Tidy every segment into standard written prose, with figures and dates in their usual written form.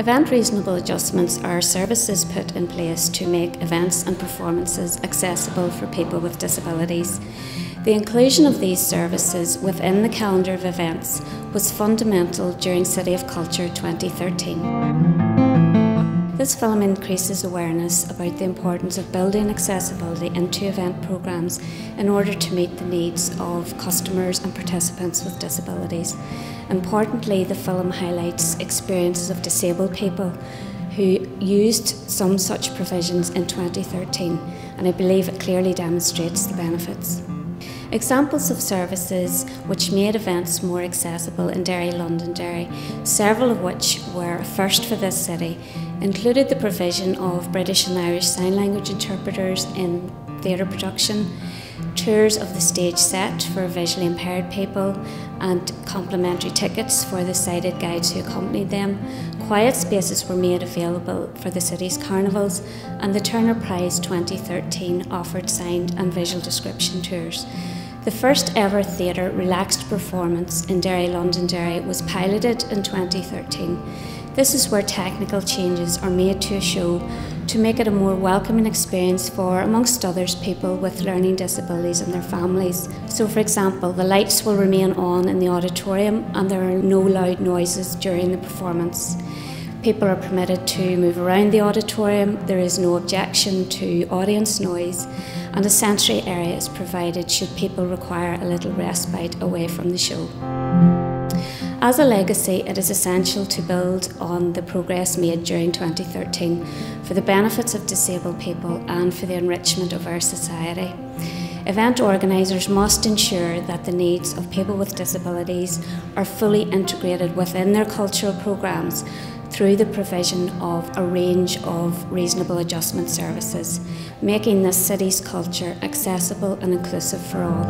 Event reasonable adjustments are services put in place to make events and performances accessible for people with disabilities. The inclusion of these services within the calendar of events was fundamental during City of Culture 2013. This film increases awareness about the importance of building accessibility into event programmes in order to meet the needs of customers and participants with disabilities. Importantly, the film highlights experiences of disabled people who used some such provisions in 2013, and I believe it clearly demonstrates the benefits. Examples of services which made events more accessible in Derry, Londonderry, several of which were a first for this city, included the provision of British and Irish Sign Language interpreters in theatre production, tours of the stage set for visually impaired people, and complimentary tickets for the sighted guides who accompanied them. Quiet spaces were made available for the city's carnivals, and the Turner Prize 2013 offered signed and visual description tours. The first ever theatre relaxed performance in Derry, Londonderry was piloted in 2013. This is where technical changes are made to a show to make it a more welcoming experience for, amongst others, people with learning disabilities and their families. So, for example, the lights will remain on in the auditorium and there are no loud noises during the performance. People are permitted to move around the auditorium, there is no objection to audience noise, and a sensory area is provided should people require a little respite away from the show. As a legacy, it is essential to build on the progress made during 2013 for the benefits of disabled people and for the enrichment of our society. Event organisers must ensure that the needs of people with disabilities are fully integrated within their cultural programmes through the provision of a range of reasonable adjustment services, making this city's culture accessible and inclusive for all.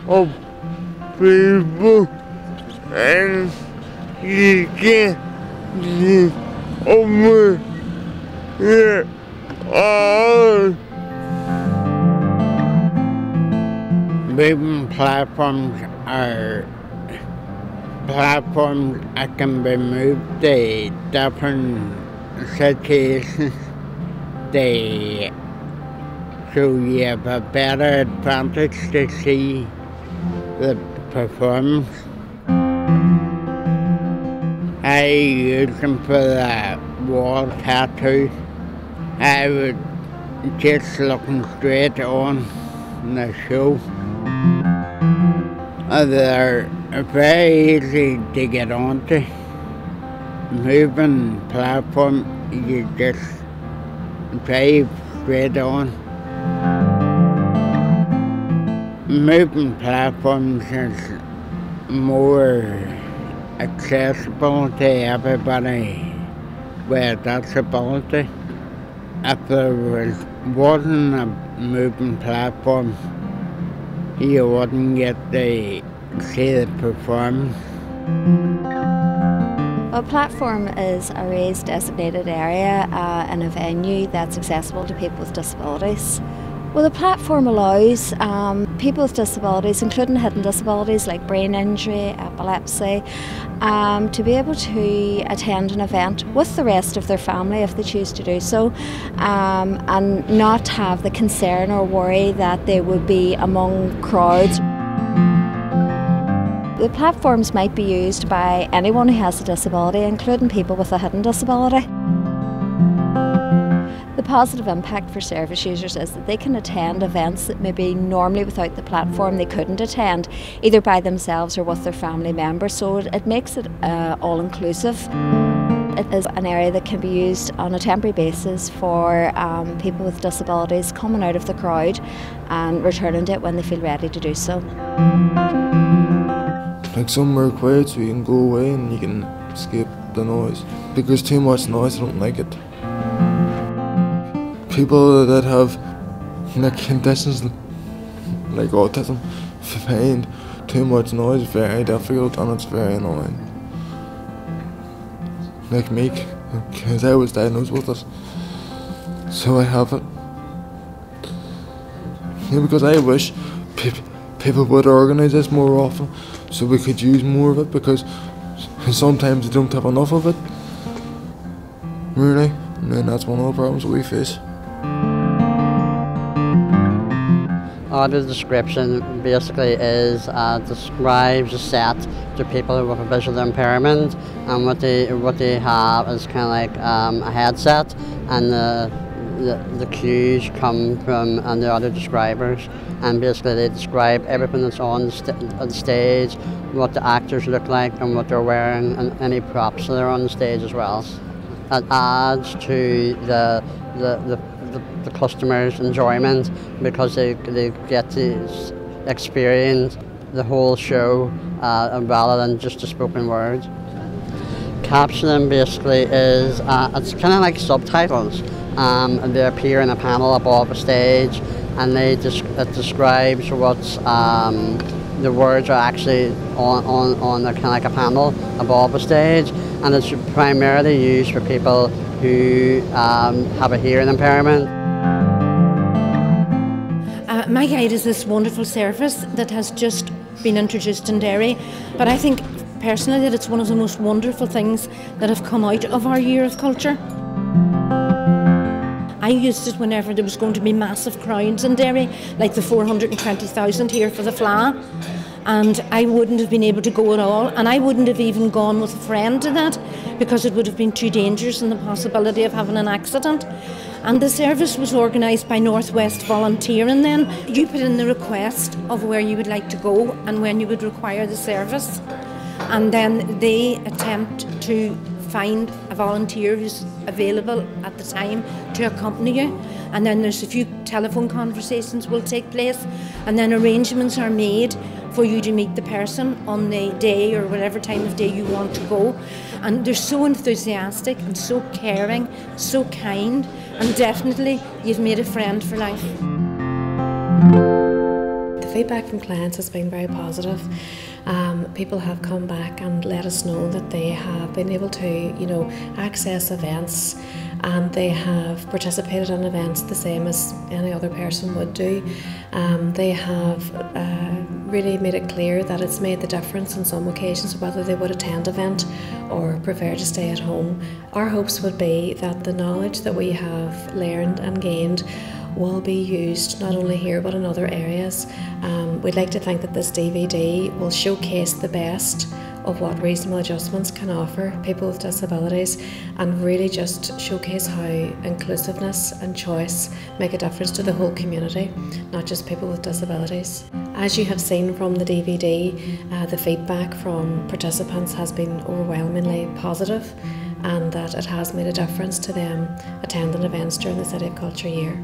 Of people, and you can see over here all moving platforms are platforms that can be moved to different situations. So you have a better advantage to see the performance. I use them for the wall tattoo. I was just looking straight on the show. They're very easy to get onto. Moving platform, you just drive straight on. Moving platforms is more accessible to everybody with disability. If there wasn't a moving platform, you wouldn't get to see the performance. A platform is a raised designated area in a venue that's accessible to people with disabilities. Well, the platform allows people with disabilities, including hidden disabilities like brain injury, epilepsy, to be able to attend an event with the rest of their family if they choose to do so, and not have the concern or worry that they would be among crowds. The platforms might be used by anyone who has a disability, including people with a hidden disability. The positive impact for service users is that they can attend events that maybe normally without the platform they couldn't attend, either by themselves or with their family members, so it makes it all-inclusive. It is an area that can be used on a temporary basis for people with disabilities coming out of the crowd and returning to it when they feel ready to do so. Like somewhere quiet so you can go away and you can escape the noise, because too much noise, I don't like it. People that have conditions like autism find too much noise very difficult, and it's very annoying. Like me, because I was diagnosed with it, so I have it. Yeah, because I wish people would organise this more often, so we could use more of it, because sometimes they don't have enough of it, really, and that's one of the problems we face. Audio description basically describes a set to people with a visual impairment, and what they have is kind of like a headset, and the cues come from the audio describers, and basically they describe everything that's on the stage, what the actors look like and what they're wearing, and any props that are on the stage as well. It adds to the customers' enjoyment, because they get to experience the whole show rather than just a spoken word. Captioning basically is it's kind of like subtitles. They appear in a panel above a stage, and it describes what's the words are actually on a kind of like a panel above a stage, and it's primarily used for people who have a hearing impairment. My Guide is this wonderful service that has just been introduced in Derry, but I think personally that it's one of the most wonderful things that have come out of our year of culture. I used it whenever there was going to be massive crowds in Derry, like the 420,000 here for the Fleadh, and I wouldn't have been able to go at all, and I wouldn't have even gone with a friend to that, because it would have been too dangerous and the possibility of having an accident. And the service was organised by Northwest Volunteering then. You put in the request of where you would like to go and when you would require the service, and then they attempt to find a volunteer who's available at the time to accompany you, and then there's a few telephone conversations will take place, and then arrangements are made for you to meet the person on the day or whatever time of day you want to go. And they're so enthusiastic and so caring, so kind, and definitely you've made a friend for life. The feedback from clients has been very positive. People have come back and let us know that they have been able to, access events, and they have participated in events the same as any other person would do. They have really made it clear that it's made the difference on some occasions whether they would attend an event or prefer to stay at home. Our hopes would be that the knowledge that we have learned and gained will be used not only here but in other areas. We'd like to think that this DVD will showcase the best of what reasonable adjustments can offer people with disabilities, and really just showcase how inclusiveness and choice make a difference to the whole community, not just people with disabilities. As you have seen from the DVD, the feedback from participants has been overwhelmingly positive, and that it has made a difference to them attending events during the City of Culture year.